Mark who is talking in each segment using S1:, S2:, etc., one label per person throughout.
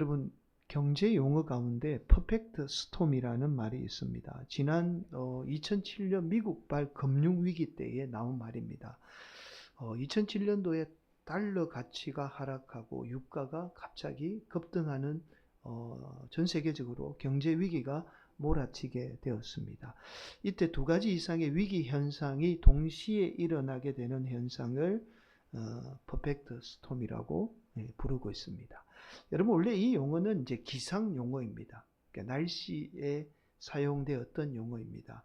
S1: 여러분, 경제 용어 가운데 퍼펙트 스톰이라는 말이 있습니다. 지난 2007년 미국발 금융위기 때에 나온 말입니다. 2007년도에 달러 가치가 하락하고 유가가 갑자기 급등하는 전 세계적으로 경제 위기가 몰아치게 되었습니다. 이때 두 가지 이상의 위기 현상이 동시에 일어나게 되는 현상을 퍼펙트 스톰이라고 부르고 있습니다. 여러분, 원래 이 용어는 이제 기상 용어입니다. 그러니까 날씨에 사용되었던 용어입니다.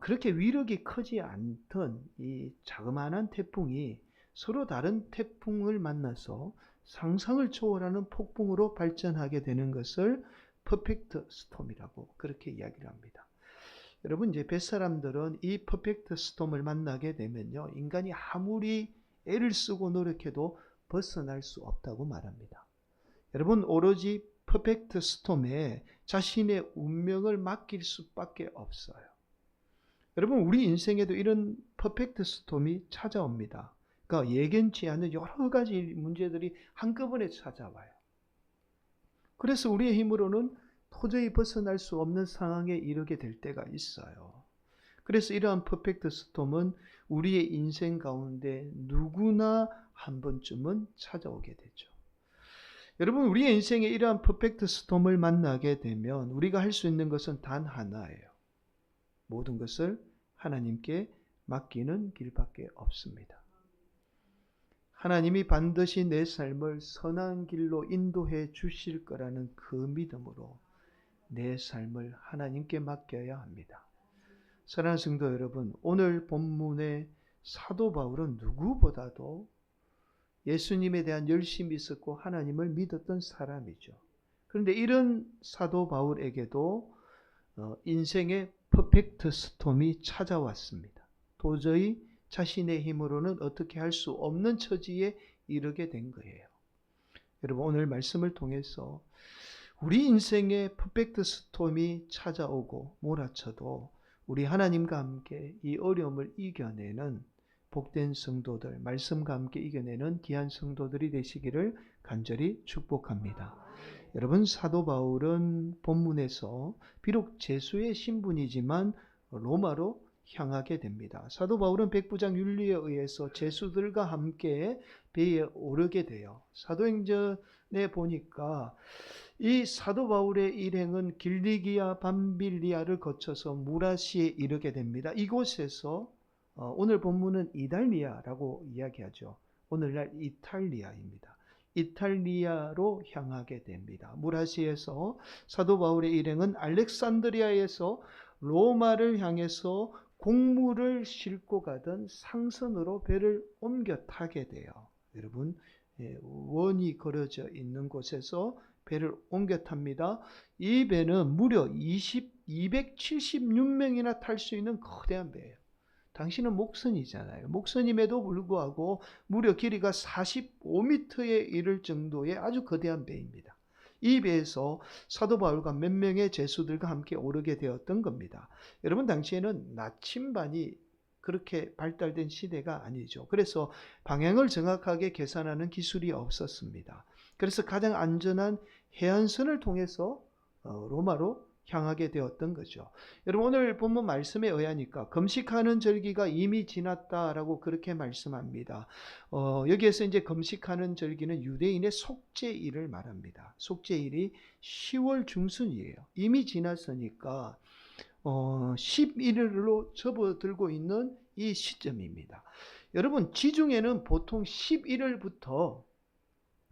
S1: 그렇게 위력이 크지 않던 이 자그마한 태풍이 서로 다른 태풍을 만나서 상상을 초월하는 폭풍으로 발전하게 되는 것을 퍼펙트 스톰이라고 그렇게 이야기를 합니다. 여러분, 이제 뱃사람들은 이 퍼펙트 스톰을 만나게 되면요, 인간이 아무리 애를 쓰고 노력해도 벗어날 수 없다고 말합니다. 여러분, 오로지 퍼펙트 스톰에 자신의 운명을 맡길 수밖에 없어요. 여러분, 우리 인생에도 이런 퍼펙트 스톰이 찾아옵니다. 그러니까 예견치 않은 여러 가지 문제들이 한꺼번에 찾아와요. 그래서 우리의 힘으로는 도저히 벗어날 수 없는 상황에 이르게 될 때가 있어요. 그래서 이러한 퍼펙트 스톰은 우리의 인생 가운데 누구나 한 번쯤은 찾아오게 되죠. 여러분, 우리의 인생에 이러한 퍼펙트 스톰을 만나게 되면 우리가 할 수 있는 것은 단 하나예요. 모든 것을 하나님께 맡기는 길밖에 없습니다. 하나님이 반드시 내 삶을 선한 길로 인도해 주실 거라는 그 믿음으로 내 삶을 하나님께 맡겨야 합니다. 사랑하는 성도 여러분, 오늘 본문의 사도 바울은 누구보다도 예수님에 대한 열심이 있었고 하나님을 믿었던 사람이죠. 그런데 이런 사도 바울에게도 인생의 퍼펙트 스톰이 찾아왔습니다. 도저히 자신의 힘으로는 어떻게 할 수 없는 처지에 이르게 된 거예요. 여러분, 오늘 말씀을 통해서 우리 인생의 퍼펙트 스톰이 찾아오고 몰아쳐도 우리 하나님과 함께 이 어려움을 이겨내는 복된 성도들, 말씀과 함께 이겨내는 귀한 성도들이 되시기를 간절히 축복합니다. 여러분, 사도 바울은 본문에서 비록 제수의 신분이지만 로마로 향하게 됩니다. 사도 바울은 백부장 율리에 의해서 제수들과 함께 배에 오르게 돼요. 사도행전에 보니까 이 사도 바울의 일행은 길리기아 밤빌리아를 거쳐서 무라시에 이르게 됩니다. 이곳에서 오늘 본문은 이달리아라고 이야기하죠. 오늘날 이탈리아입니다. 이탈리아로 향하게 됩니다. 무라시에서 사도 바울의 일행은 알렉산드리아에서 로마를 향해서 곡물을 싣고 가던 상선으로 배를 옮겨 타게 돼요. 여러분, 원이 걸어져 있는 곳에서 배를 옮겨 탑니다. 이 배는 무려 276명이나 탈 수 있는 거대한 배예요. 당신은 목선이잖아요. 목선임에도 불구하고 무려 길이가 45m에 이를 정도의 아주 거대한 배입니다. 이 배에서 사도 바울과 몇 명의 제수들과 함께 오르게 되었던 겁니다. 여러분, 당시에는 나침반이 그렇게 발달된 시대가 아니죠. 그래서 방향을 정확하게 계산하는 기술이 없었습니다. 그래서 가장 안전한 해안선을 통해서 로마로 향하게 되었던 거죠. 여러분, 오늘 본문 말씀에 의하니까 금식하는 절기가 이미 지났다라고 그렇게 말씀합니다. 여기에서 이제 금식하는 절기는 유대인의 속죄일을 말합니다. 속죄일이 10월 중순이에요. 이미 지났으니까 11일로 접어들고 있는 이 시점입니다. 여러분, 지중해는 보통 11월부터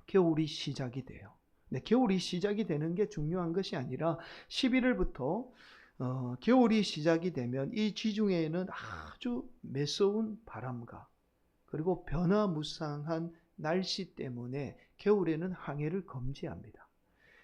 S1: 겨울이 시작이 돼요. 겨울이 시작이 되는 게 중요한 것이 아니라 11월부터 겨울이 시작이 되면 이 지중해에는 아주 매서운 바람과 그리고 변화무쌍한 날씨 때문에 겨울에는 항해를 금지합니다.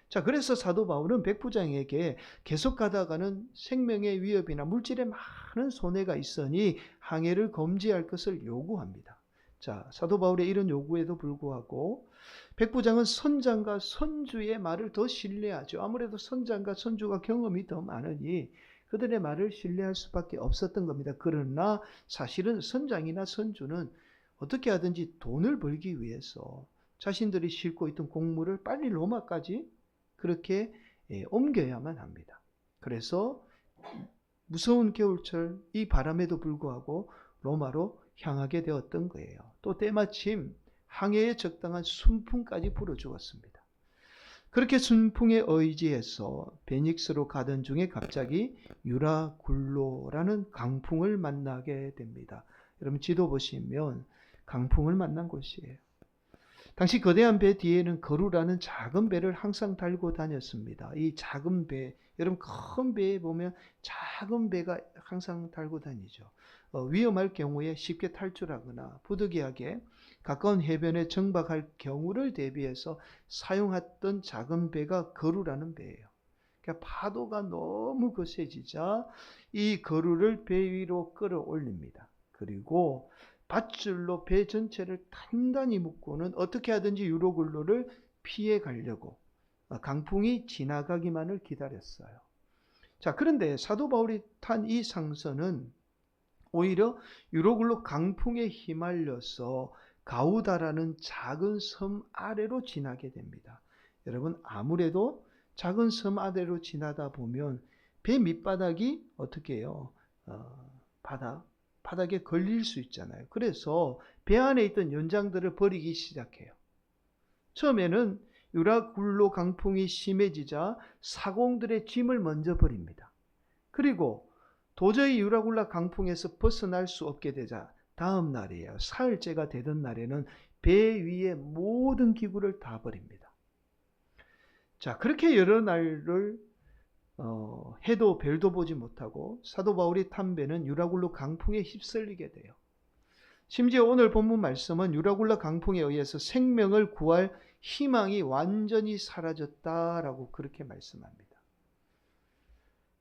S1: 자, 그래서 사도 바울은 백부장에게 계속 가다가는 생명의 위협이나 물질에 많은 손해가 있으니 항해를 금지할 것을 요구합니다. 자, 사도 바울의 이런 요구에도 불구하고 백부장은 선장과 선주의 말을 더 신뢰하죠. 아무래도 선장과 선주가 경험이 더 많으니 그들의 말을 신뢰할 수밖에 없었던 겁니다. 그러나 사실은 선장이나 선주는 어떻게 하든지 돈을 벌기 위해서 자신들이 싣고 있던 곡물을 빨리 로마까지 그렇게 옮겨야만 합니다. 그래서 무서운 겨울철 이 바람에도 불구하고 로마로 향하게 되었던 거예요. 또 때마침 항해에 적당한 순풍까지 불어주었습니다. 그렇게 순풍에 의지해서 베닉스로 가던 중에 갑자기 유라굴로라는 강풍을 만나게 됩니다. 여러분 지도 보시면 강풍을 만난 곳이에요. 당시 거대한 배 뒤에는 거루라는 작은 배를 항상 달고 다녔습니다. 이 작은 배, 여러분 큰 배에 보면 작은 배가 항상 달고 다니죠. 위험할 경우에 쉽게 탈출하거나 부득이하게 가까운 해변에 정박할 경우를 대비해서 사용했던 작은 배가 거루라는 배예요. 그러니까 파도가 너무 거세지자 이 거루를 배 위로 끌어올립니다. 그리고 밧줄로 배 전체를 단단히 묶고는 어떻게 하든지 유로굴로를 피해 가려고 강풍이 지나가기만을 기다렸어요. 자, 그런데 사도 바울이 탄 이 상선은 오히려 유로굴로 강풍에 휘말려서 가우다라는 작은 섬 아래로 지나게 됩니다. 여러분 아무래도 작은 섬 아래로 지나다 보면 배 밑바닥이 어떻게 해요? 바닥에 걸릴 수 있잖아요. 그래서 배 안에 있던 연장들을 버리기 시작해요. 처음에는 유라굴로 강풍이 심해지자 사공들의 짐을 먼저 버립니다. 그리고 도저히 유라굴로 강풍에서 벗어날 수 없게 되자 다음 날이에요. 사흘째가 되던 날에는 배 위의 모든 기구를 다 버립니다. 자, 그렇게 여러 날을 해도 별도 보지 못하고 사도 바울이 탄 배는 유라굴로 강풍에 휩쓸리게 돼요. 심지어 오늘 본문 말씀은 유라굴로 강풍에 의해서 생명을 구할 희망이 완전히 사라졌다라고 그렇게 말씀합니다.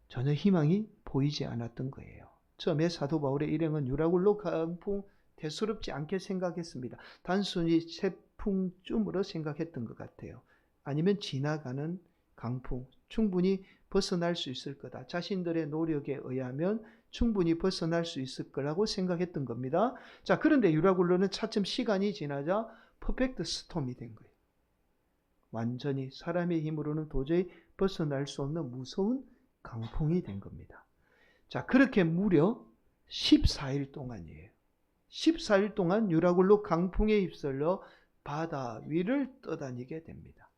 S1: 전혀 희망이 보이지 않았던 거예요. 처음에 사도 바울의 일행은 유라굴로 강풍 대수롭지 않게 생각했습니다. 단순히 태풍쯤으로 생각했던 것 같아요. 아니면 지나가는 강풍, 충분히 벗어날 수 있을 거다. 자신들의 노력에 의하면 충분히 벗어날 수 있을 거라고 생각했던 겁니다. 자, 그런데 유라굴로는 차츰 시간이 지나자 퍼펙트 스톰이 된 거예요. 완전히 사람의 힘으로는 도저히 벗어날 수 없는 무서운 강풍이 된 겁니다. 자, 그렇게 무려 14일 동안이에요. 14일 동안 유라굴로 강풍에 휩쓸려 바다 위를 떠다니게 됩니다.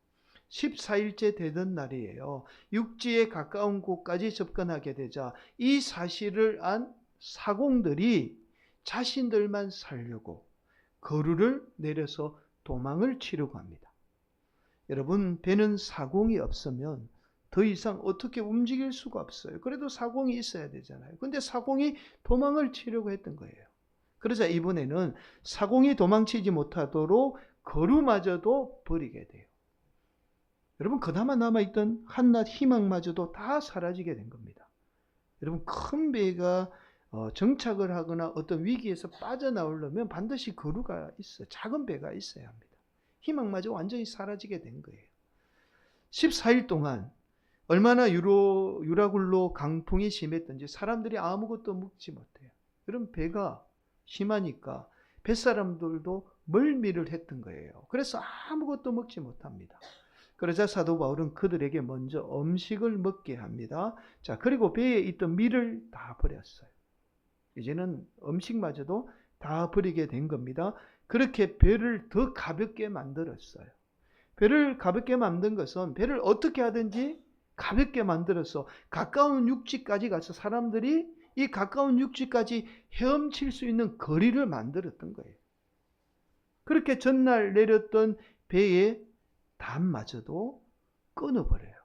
S1: 14일째 되던 날이에요. 육지에 가까운 곳까지 접근하게 되자 이 사실을 안 사공들이 자신들만 살려고 거루를 내려서 도망을 치려고 합니다. 여러분, 배는 사공이 없으면 더 이상 어떻게 움직일 수가 없어요. 그래도 사공이 있어야 되잖아요. 근데 사공이 도망을 치려고 했던 거예요. 그러자 이번에는 사공이 도망치지 못하도록 거루마저도 버리게 돼요. 여러분, 그나마 남아있던 한낱 희망마저도 다 사라지게 된 겁니다. 여러분, 큰 배가 정착을 하거나 어떤 위기에서 빠져나오려면 반드시 거루가 있어요. 작은 배가 있어야 합니다. 희망마저 완전히 사라지게 된 거예요. 14일 동안 얼마나 유라굴로 강풍이 심했던지 사람들이 아무것도 먹지 못해요. 여러분, 배가 심하니까 뱃사람들도 멀미를 했던 거예요. 그래서 아무것도 먹지 못합니다. 그러자 사도 바울은 그들에게 먼저 음식을 먹게 합니다. 자, 그리고 배에 있던 밀을 다 버렸어요. 이제는 음식마저도 다 버리게 된 겁니다. 그렇게 배를 더 가볍게 만들었어요. 배를 가볍게 만든 것은 배를 어떻게 하든지 가볍게 만들어서 가까운 육지까지 가서 사람들이 이 가까운 육지까지 헤엄칠 수 있는 거리를 만들었던 거예요. 그렇게 전날 내렸던 배의 담마저도 끊어버려요.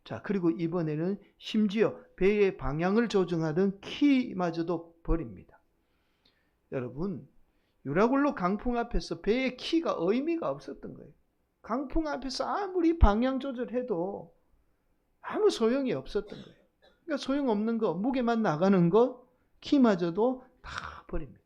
S1: 자, 그리고 이번에는 심지어 배의 방향을 조정하던 키마저도 버립니다. 여러분, 유라굴로 강풍 앞에서 배의 키가 의미가 없었던 거예요. 강풍 앞에서 아무리 방향 조절해도 아무 소용이 없었던 거예요. 그러니까 소용없는 거, 무게만 나가는 거, 키마저도 다 버립니다.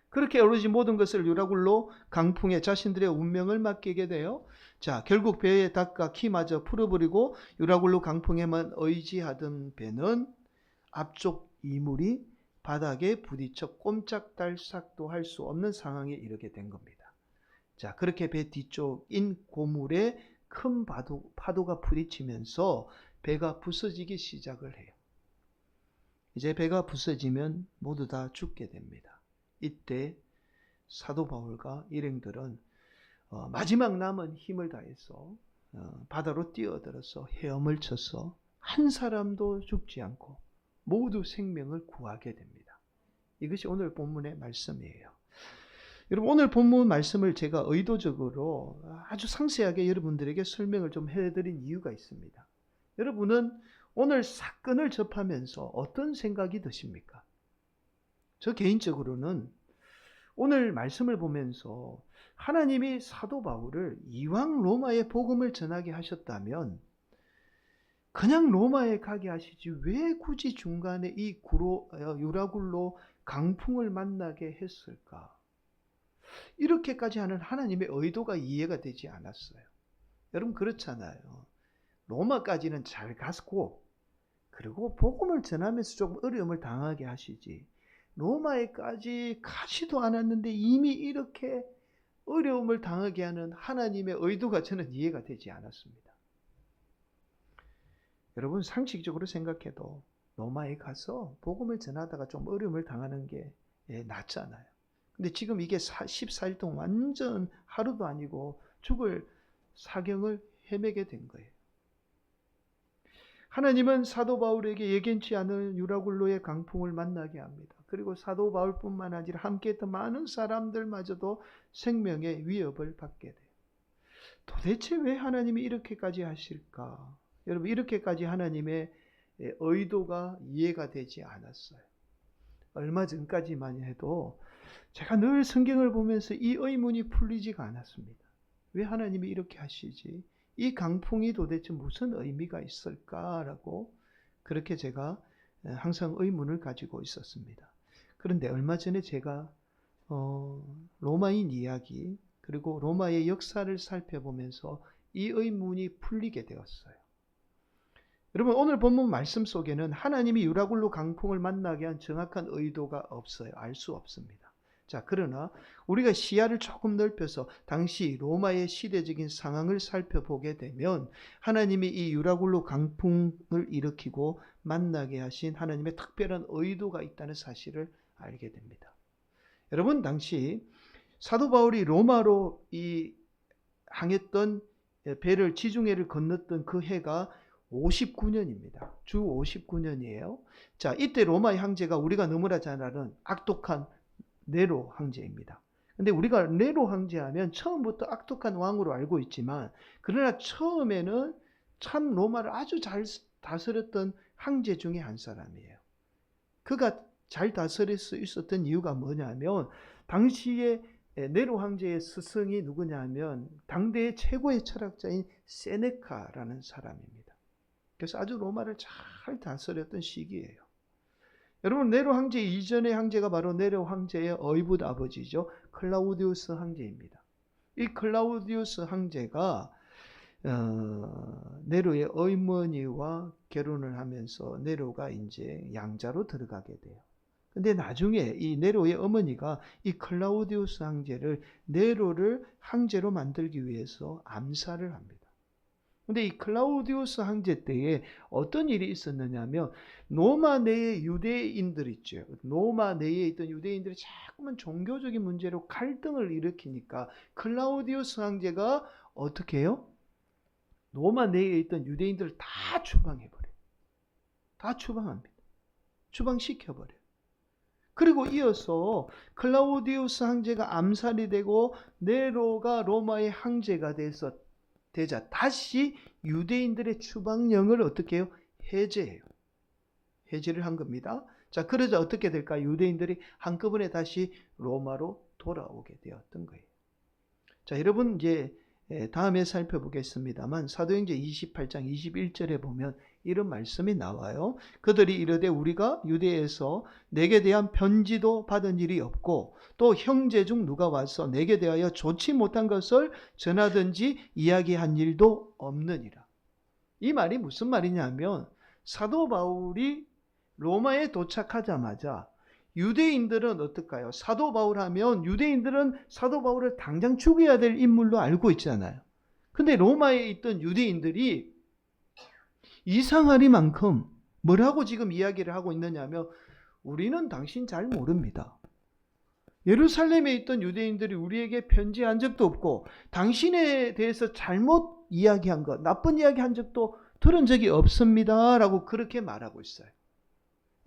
S1: 그렇게 오로지 모든 것을 유라굴로 강풍에 자신들의 운명을 맡기게 돼요. 자, 결국 배에 닦아 키마저 풀어버리고 유라굴로 강풍에만 의지하던 배는 앞쪽 이물이 바닥에 부딪혀 꼼짝달싹도 할 수 없는 상황에 이르게 된 겁니다. 자, 그렇게 배 뒤쪽인 고물에 큰 파도가 부딪히면서 배가 부서지기 시작을 해요. 이제 배가 부서지면 모두 다 죽게 됩니다. 이때 사도 바울과 일행들은 마지막 남은 힘을 다해서 바다로 뛰어들어서 헤엄을 쳐서 한 사람도 죽지 않고 모두 생명을 구하게 됩니다. 이것이 오늘 본문의 말씀이에요. 여러분, 오늘 본문 말씀을 제가 의도적으로 아주 상세하게 여러분들에게 설명을 좀 해드린 이유가 있습니다. 여러분은 오늘 사건을 접하면서 어떤 생각이 드십니까? 저 개인적으로는 오늘 말씀을 보면서 하나님이 사도 바울을 이왕 로마에 복음을 전하게 하셨다면 그냥 로마에 가게 하시지 왜 굳이 중간에 이 유라굴로 강풍을 만나게 했을까? 이렇게까지 하는 하나님의 의도가 이해가 되지 않았어요. 여러분, 그렇잖아요. 로마까지는 잘 갔고 그리고 복음을 전하면서 조금 어려움을 당하게 하시지, 로마에까지 가지도 않았는데 이미 이렇게 어려움을 당하게 하는 하나님의 의도가 저는 이해가 되지 않았습니다. 여러분, 상식적으로 생각해도 로마에 가서 복음을 전하다가 좀 어려움을 당하는 게 낫잖아요. 근데 지금 이게 14일 동안 완전 하루도 아니고 죽을 사경을 헤매게 된 거예요. 하나님은 사도 바울에게 예견치 않은 유라굴로의 강풍을 만나게 합니다. 그리고 사도 바울뿐만 아니라 함께했던 많은 사람들마저도 생명의 위협을 받게 돼요. 도대체 왜 하나님이 이렇게까지 하실까? 여러분, 이렇게까지 하나님의 의도가 이해가 되지 않았어요. 얼마 전까지만 해도 제가 늘 성경을 보면서 이 의문이 풀리지가 않았습니다. 왜 하나님이 이렇게 하시지? 이 강풍이 도대체 무슨 의미가 있을까라고 그렇게 제가 항상 의문을 가지고 있었습니다. 그런데 얼마 전에 제가 로마인 이야기 그리고 로마의 역사를 살펴보면서 이 의문이 풀리게 되었어요. 여러분, 오늘 본문 말씀 속에는 하나님이 유라굴로 강풍을 만나게 한 정확한 의도가 없어요. 알 수 없습니다. 자, 그러나 우리가 시야를 조금 넓혀서 당시 로마의 시대적인 상황을 살펴보게 되면 하나님이 이 유라굴로 강풍을 일으키고 만나게 하신 하나님의 특별한 의도가 있다는 사실을 알게 됩니다. 여러분, 당시 사도 바울이 로마로 항했던 배를 지중해를 건넜던 그 해가 59년입니다. 주 59년이에요. 자, 이때 로마의 황제가 우리가 너무나 잘 아는 악독한 네로 황제입니다. 근데 우리가 네로 황제하면 처음부터 악독한 왕으로 알고 있지만, 그러나 처음에는 참 로마를 아주 잘 다스렸던 황제 중에 한 사람이에요. 그가 잘 다스릴 수 있었던 이유가 뭐냐면, 당시에 네로 황제의 스승이 누구냐면 당대의 최고의 철학자인 세네카라는 사람입니다. 그래서 아주 로마를 잘 다스렸던 시기예요. 여러분, 네로 황제 이전의 황제가 바로 네로 황제의 어이붓 아버지죠. 클라우디우스 황제입니다. 이 클라우디우스 황제가 네로의 어머니와 결혼을 하면서 네로가 이제 양자로 들어가게 돼요. 근데 나중에 이 네로의 어머니가 이 클라우디우스 황제를 네로를 황제로 만들기 위해서 암살을 합니다. 근데 이 클라우디우스 황제 때에 어떤 일이 있었느냐면, 로마 내의 유대인들 있죠. 로마 내에 있던 유대인들이 자꾸만 종교적인 문제로 갈등을 일으키니까 클라우디우스 황제가 어떻게 해요? 로마 내에 있던 유대인들을 다 추방해버려요. 다 추방합니다. 추방시켜버려요. 그리고 이어서 클라우디우스 황제가 암살이 되고 네로가 로마의 황제가 되자 다시 유대인들의 추방령을 어떻게 해요? 해제해요. 해제를 한 겁니다. 자, 그러자 어떻게 될까? 유대인들이 한꺼번에 다시 로마로 돌아오게 되었던 거예요. 자, 여러분, 이제 다음에 살펴보겠습니다만 사도행전 28장 21절에 보면 이런 말씀이 나와요. 그들이 이르되 우리가 유대에서 내게 대한 편지도 받은 일이 없고 또 형제 중 누가 와서 내게 대하여 좋지 못한 것을 전하든지 이야기한 일도 없느니라. 이 말이 무슨 말이냐면, 사도 바울이 로마에 도착하자마자 유대인들은 어떨까요? 사도 바울 하면 유대인들은 사도 바울을 당장 죽여야 될 인물로 알고 있잖아요. 근데 로마에 있던 유대인들이 이상하리만큼 뭐라고 지금 이야기를 하고 있느냐면, 우리는 당신 잘 모릅니다. 예루살렘에 있던 유대인들이 우리에게 편지한 적도 없고 당신에 대해서 잘못 이야기한 것, 나쁜 이야기한 적도 들은 적이 없습니다 라고 그렇게 말하고 있어요.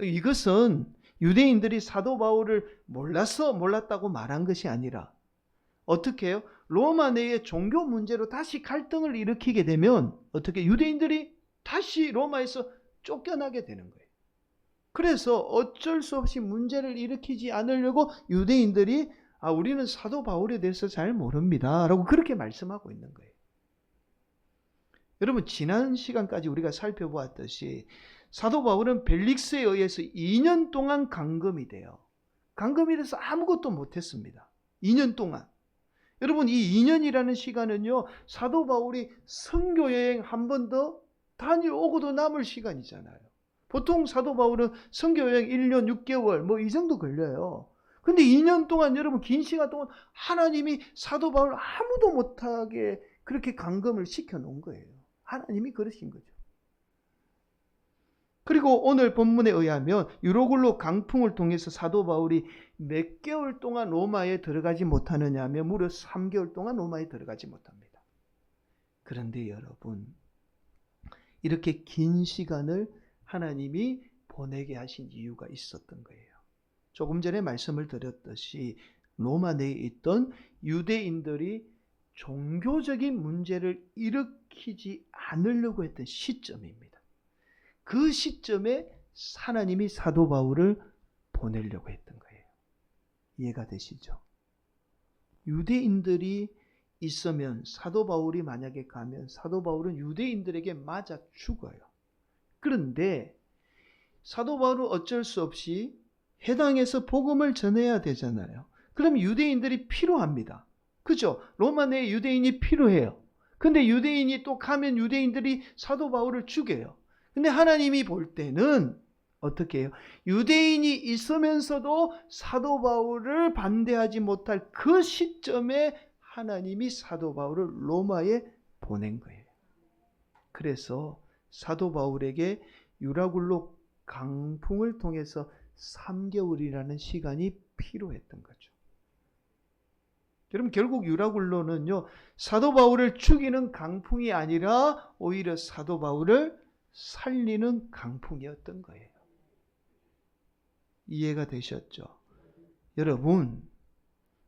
S1: 이것은 유대인들이 사도 바울을 몰랐다고 말한 것이 아니라, 어떻게 해요? 로마 내의 종교 문제로 다시 갈등을 일으키게 되면 어떻게 유대인들이 다시 로마에서 쫓겨나게 되는 거예요. 그래서 어쩔 수 없이 문제를 일으키지 않으려고 유대인들이 우리는 사도 바울에 대해서 잘 모릅니다 라고 그렇게 말씀하고 있는 거예요. 여러분, 지난 시간까지 우리가 살펴보았듯이 사도 바울은 벨릭스에 의해서 2년 동안 감금이 돼요. 감금이 돼서 아무것도 못했습니다. 2년 동안. 여러분, 이 2년이라는 시간은요, 사도 바울이 선교 여행 한 번 더 다녀오고도 남을 시간이잖아요. 보통 사도 바울은 선교 여행 1년 6개월 이 정도 걸려요. 근데 2년 동안, 여러분, 긴 시간 동안 하나님이 사도 바울 아무도 못하게 그렇게 감금을 시켜놓은 거예요. 하나님이 그러신 거죠. 그리고 오늘 본문에 의하면 유로굴로 강풍을 통해서 사도 바울이 몇 개월 동안 로마에 들어가지 못하느냐 하면 무려 3개월 동안 로마에 들어가지 못합니다. 그런데 여러분, 이렇게 긴 시간을 하나님이 보내게 하신 이유가 있었던 거예요. 조금 전에 말씀을 드렸듯이 로마 내에 있던 유대인들이 종교적인 문제를 일으키지 않으려고 했던 시점입니다. 그 시점에 하나님이 사도 바울을 보내려고 했던 거예요. 이해가 되시죠? 유대인들이 있으면, 사도 바울이 만약에 가면 사도 바울은 유대인들에게 맞아 죽어요. 그런데 사도 바울은 어쩔 수 없이 해당에서 복음을 전해야 되잖아요. 그럼 유대인들이 필요합니다. 그죠? 로마 내에 유대인이 필요해요. 근데 유대인이 또 가면 유대인들이 사도 바울을 죽여요. 근데 하나님이 볼 때는 어떻게 해요? 유대인이 있으면서도 사도 바울을 반대하지 못할 그 시점에 하나님이 사도 바울을 로마에 보낸 거예요. 그래서 사도 바울에게 유라굴로 강풍을 통해서 3개월이라는 시간이 필요했던 거죠. 여러분, 결국 유라굴로는요, 사도 바울을 죽이는 강풍이 아니라 오히려 사도 바울을 살리는 강풍이었던 거예요. 이해가 되셨죠? 여러분,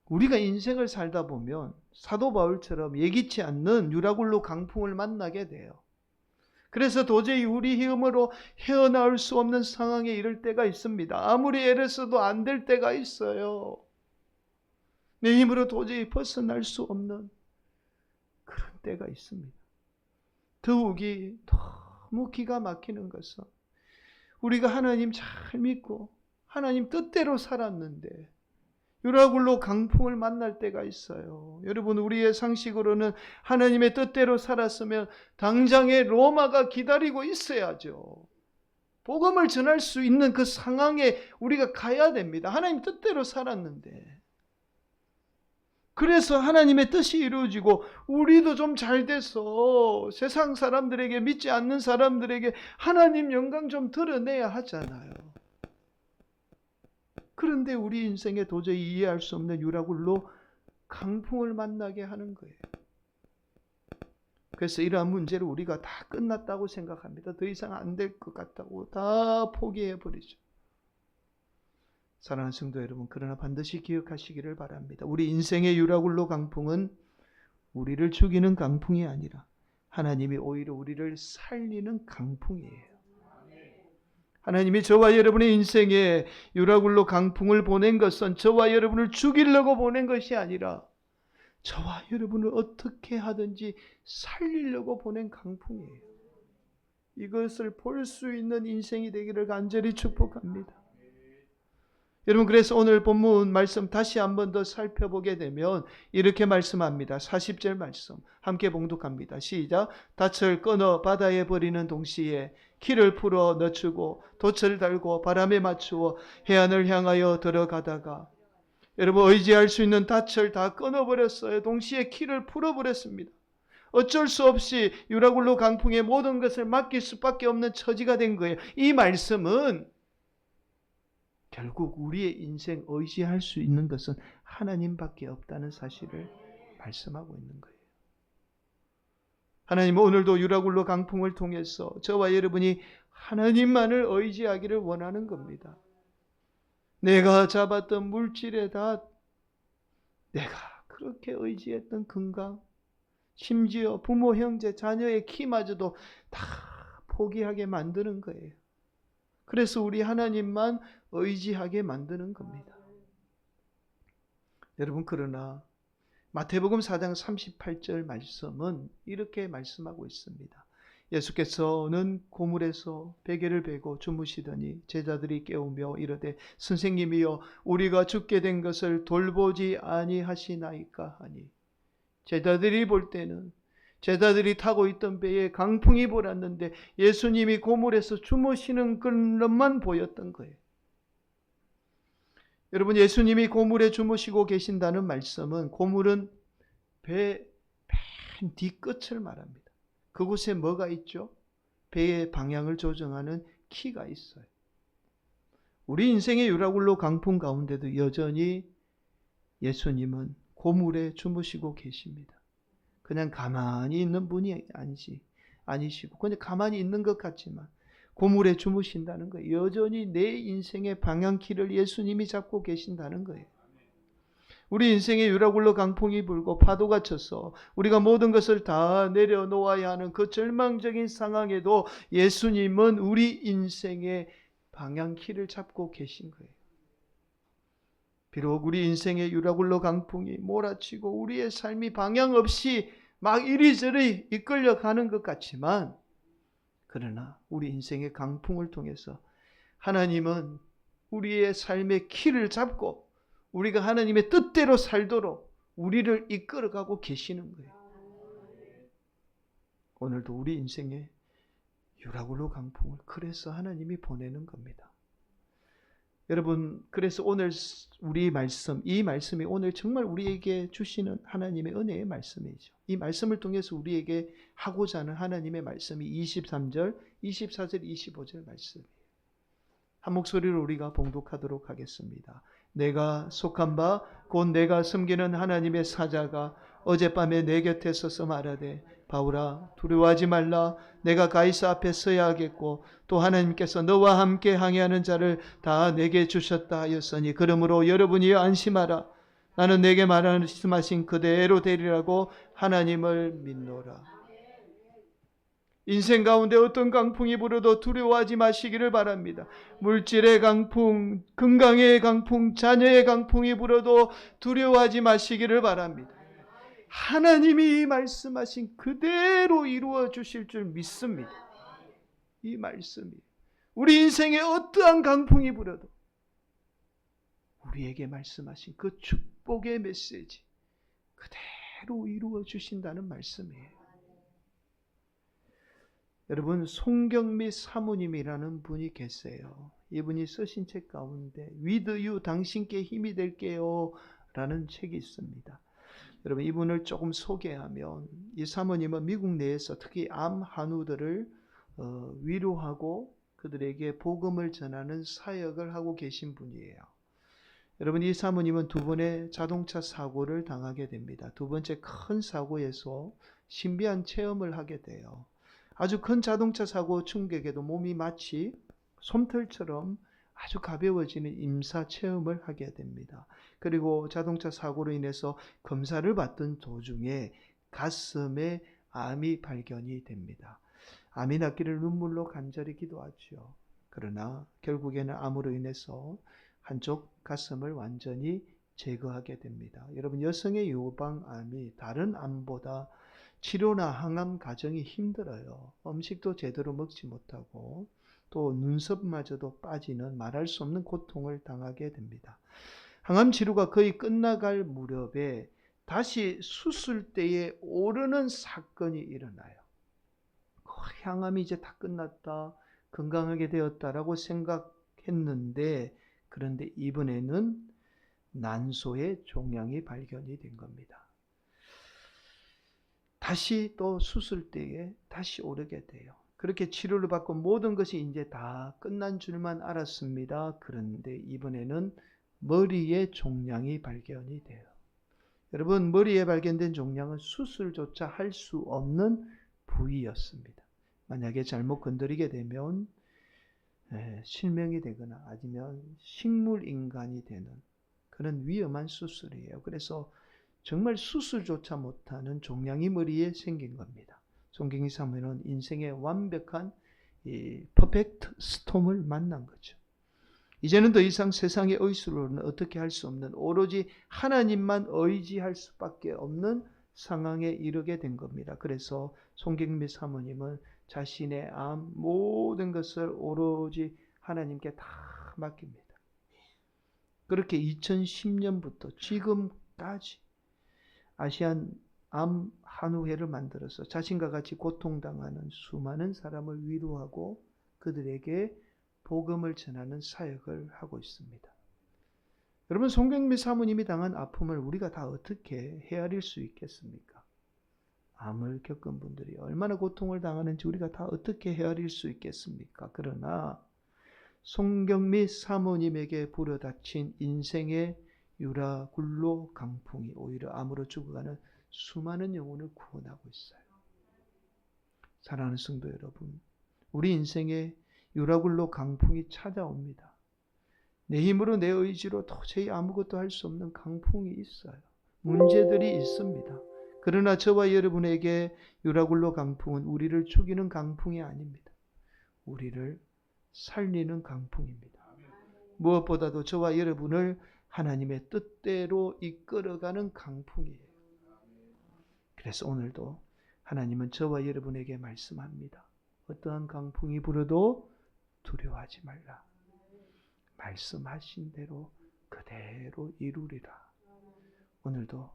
S1: 우리가 인생을 살다 보면 사도 바울처럼 예기치 않는 유라굴로 강풍을 만나게 돼요. 그래서 도저히 우리 힘으로 헤어나올 수 없는 상황에 이를 때가 있습니다. 아무리 애를 써도 안 될 때가 있어요. 내 힘으로 도저히 벗어날 수 없는 그런 때가 있습니다. 더욱이 너무 기가 막히는 것은, 우리가 하나님 잘 믿고 하나님 뜻대로 살았는데 유라굴로 강풍을 만날 때가 있어요. 여러분, 우리의 상식으로는 하나님의 뜻대로 살았으면 당장에 로마가 기다리고 있어야죠. 복음을 전할 수 있는 그 상황에 우리가 가야 됩니다. 하나님 뜻대로 살았는데. 그래서 하나님의 뜻이 이루어지고 우리도 좀 잘 돼서 세상 사람들에게, 믿지 않는 사람들에게 하나님 영광 좀 드러내야 하잖아요. 그런데 우리 인생에 도저히 이해할 수 없는 유라굴로 강풍을 만나게 하는 거예요. 그래서 이러한 문제를 우리가 다 끝났다고 생각합니다. 더 이상 안 될 것 같다고 다 포기해버리죠. 사랑하는 성도 여러분, 그러나 반드시 기억하시기를 바랍니다. 우리 인생의 유라굴로 강풍은 우리를 죽이는 강풍이 아니라 하나님이 오히려 우리를 살리는 강풍이에요. 하나님이 저와 여러분의 인생에 유라굴로 강풍을 보낸 것은 저와 여러분을 죽이려고 보낸 것이 아니라 저와 여러분을 어떻게 하든지 살리려고 보낸 강풍이에요. 이것을 볼 수 있는 인생이 되기를 간절히 축복합니다. 여러분, 그래서 오늘 본문 말씀 다시 한 번 더 살펴보게 되면 이렇게 말씀합니다. 40절 말씀 함께 봉독합니다. 시작. 닻을 끊어 바다에 버리는 동시에 키를 풀어 늦추고 돛을 달고 바람에 맞추어 해안을 향하여 들어가다가, 여러분, 의지할 수 있는 닻을 다 끊어버렸어요. 동시에 키를 풀어버렸습니다. 어쩔 수 없이 유라굴로 강풍에 모든 것을 맡길 수밖에 없는 처지가 된 거예요. 이 말씀은 결국 우리의 인생 의지할 수 있는 것은 하나님밖에 없다는 사실을 말씀하고 있는 거예요. 하나님은 오늘도 유라굴로 강풍을 통해서 저와 여러분이 하나님만을 의지하기를 원하는 겁니다. 내가 잡았던 물질에다 내가 그렇게 의지했던 건강, 심지어 부모, 형제, 자녀의 키마저도 다 포기하게 만드는 거예요. 그래서 우리 하나님만 의지하게 만드는 겁니다. 여러분, 그러나 마태복음 4장 38절 말씀은 이렇게 말씀하고 있습니다. 예수께서는 고물에서 베개를 베고 주무시더니 제자들이 깨우며 이르되 선생님이여 우리가 죽게 된 것을 돌보지 아니하시나이까 하니, 제자들이 볼 때는 제자들이 타고 있던 배에 강풍이 불었는데 예수님이 고물에서 주무시는 것만 보였던 거예요. 여러분, 예수님이 고물에 주무시고 계신다는 말씀은 고물은 배 맨 뒤끝을 말합니다. 그곳에 뭐가 있죠? 배의 방향을 조정하는 키가 있어요. 우리 인생의 유라굴로 강풍 가운데도 여전히 예수님은 고물에 주무시고 계십니다. 그냥 가만히 있는 분이 아니시고 그냥 가만히 있는 것 같지만 고물에 주무신다는 거예요. 여전히 내 인생의 방향키를 예수님이 잡고 계신다는 거예요. 우리 인생의 유라굴로 강풍이 불고 파도가 쳐서 우리가 모든 것을 다 내려놓아야 하는 그 절망적인 상황에도 예수님은 우리 인생의 방향키를 잡고 계신 거예요. 비록 우리 인생의 유라굴로 강풍이 몰아치고 우리의 삶이 방향 없이 막 이리저리 이끌려가는 것 같지만, 그러나 우리 인생의 강풍을 통해서 하나님은 우리의 삶의 키를 잡고 우리가 하나님의 뜻대로 살도록 우리를 이끌어가고 계시는 거예요. 오늘도 우리 인생의 유라굴로 강풍을 그래서 하나님이 보내는 겁니다. 여러분, 그래서 오늘 우리 말씀, 이 말씀이 오늘 정말 우리에게 주시는 하나님의 은혜의 말씀이죠. 이 말씀을 통해서 우리에게 하고자 하는 하나님의 말씀이 23절, 24절, 25절 말씀이에요. 한 목소리로 우리가 봉독하도록 하겠습니다. 내가 속한 바 곧 내가 섬기는 하나님의 사자가 어젯밤에 내 곁에 서서 말하되 바울아 두려워하지 말라. 내가 가이사 앞에 서야 하겠고 또 하나님께서 너와 함께 항해하는 자를 다 내게 주셨다 하였으니 그러므로 여러분이 안심하라. 나는 내게 말씀하신 그대로 되리라고 하나님을 믿노라. 인생 가운데 어떤 강풍이 불어도 두려워하지 마시기를 바랍니다. 물질의 강풍, 건강의 강풍, 자녀의 강풍이 불어도 두려워하지 마시기를 바랍니다. 하나님이 말씀하신 그대로 이루어 주실 줄 믿습니다. 이 말씀이 우리 인생에 어떠한 강풍이 불어도 우리에게 말씀하신 그 축복의 메시지 그대로 이루어 주신다는 말씀이에요. 여러분, 송경미 사모님이라는 분이 계세요. 이분이 쓰신 책 가운데 With You, 당신께 힘이 될게요 라는 책이 있습니다. 여러분, 이분을 조금 소개하면 이 사모님은 미국 내에서 특히 암 한우들을 위로하고 그들에게 복음을 전하는 사역을 하고 계신 분이에요. 여러분, 이 사모님은 두 번의 자동차 사고를 당하게 됩니다. 두 번째 큰 사고에서 신비한 체험을 하게 돼요. 아주 큰 자동차 사고 충격에도 몸이 마치 솜털처럼 아주 가벼워지는 임사 체험을 하게 됩니다. 그리고 자동차 사고로 인해서 검사를 받던 도중에 가슴에 암이 발견이 됩니다. 암이 낫기를 눈물로 간절히 기도하죠. 그러나 결국에는 암으로 인해서 한쪽 가슴을 완전히 제거하게 됩니다. 여러분, 여성의 요방암이 다른 암보다 치료나 항암 과정이 힘들어요. 음식도 제대로 먹지 못하고 또 눈썹마저도 빠지는 말할 수 없는 고통을 당하게 됩니다. 항암 치료가 거의 끝나갈 무렵에 다시 수술대에 오르는 사건이 일어나요. 항암이 이제 다 끝났다, 건강하게 되었다라고 생각했는데, 그런데 이번에는 난소의 종양이 발견이 된 겁니다. 다시 또 수술대에 다시 오르게 돼요. 그렇게 치료를 받고 모든 것이 이제 다 끝난 줄만 알았습니다. 그런데 이번에는 머리에 종양이 발견이 돼요. 여러분, 머리에 발견된 종양은 수술조차 할 수 없는 부위였습니다. 만약에 잘못 건드리게 되면 실명이 되거나 아니면 식물인간이 되는 그런 위험한 수술이에요. 그래서 정말 수술조차 못하는 종양이 머리에 생긴 겁니다. 성경이 사모는 인생의 완벽한 퍼펙트 스톰을 만난 거죠. 이제는 더 이상 세상의 의술로는 어떻게 할 수 없는, 오로지 하나님만 의지할 수밖에 없는 상황에 이르게 된 겁니다. 그래서 송경미 사모님은 자신의 암 모든 것을 오로지 하나님께 다 맡깁니다. 그렇게 2010년부터 지금까지 아시안 암 한우회를 만들어서 자신과 같이 고통당하는 수많은 사람을 위로하고 그들에게 복음을 전하는 사역을 하고 있습니다. 여러분, 송경미 사모님이 당한 아픔을 우리가 다 어떻게 헤아릴 수 있겠습니까? 암을 겪은 분들이 얼마나 고통을 당하는지 우리가 다 어떻게 헤아릴 수 있겠습니까? 그러나 송경미 사모님에게 불어닥친 인생의 유라굴로 강풍이 오히려 암으로 죽어가는 수많은 영혼을 구원하고 있어요. 사랑하는 성도 여러분, 우리 인생에 유라굴로 강풍이 찾아옵니다. 내 힘으로 내 의지로 도저히 아무것도 할 수 없는 강풍이 있어요. 문제들이 있습니다. 그러나 저와 여러분에게 유라굴로 강풍은 우리를 죽이는 강풍이 아닙니다. 우리를 살리는 강풍입니다. 무엇보다도 저와 여러분을 하나님의 뜻대로 이끌어가는 강풍이에요. 그래서 오늘도 하나님은 저와 여러분에게 말씀합니다. 어떠한 강풍이 불어도 두려워하지 말라. 말씀하신 대로 그대로 이루리라. 오늘도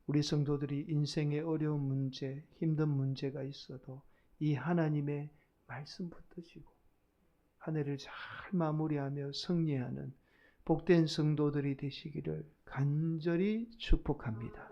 S1: 우리 성도들이 인생의 어려운 문제, 힘든 문제가 있어도 이 하나님의 말씀 붙드시고 한 해를 잘 마무리하며 승리하는 복된 성도들이 되시기를 간절히 축복합니다.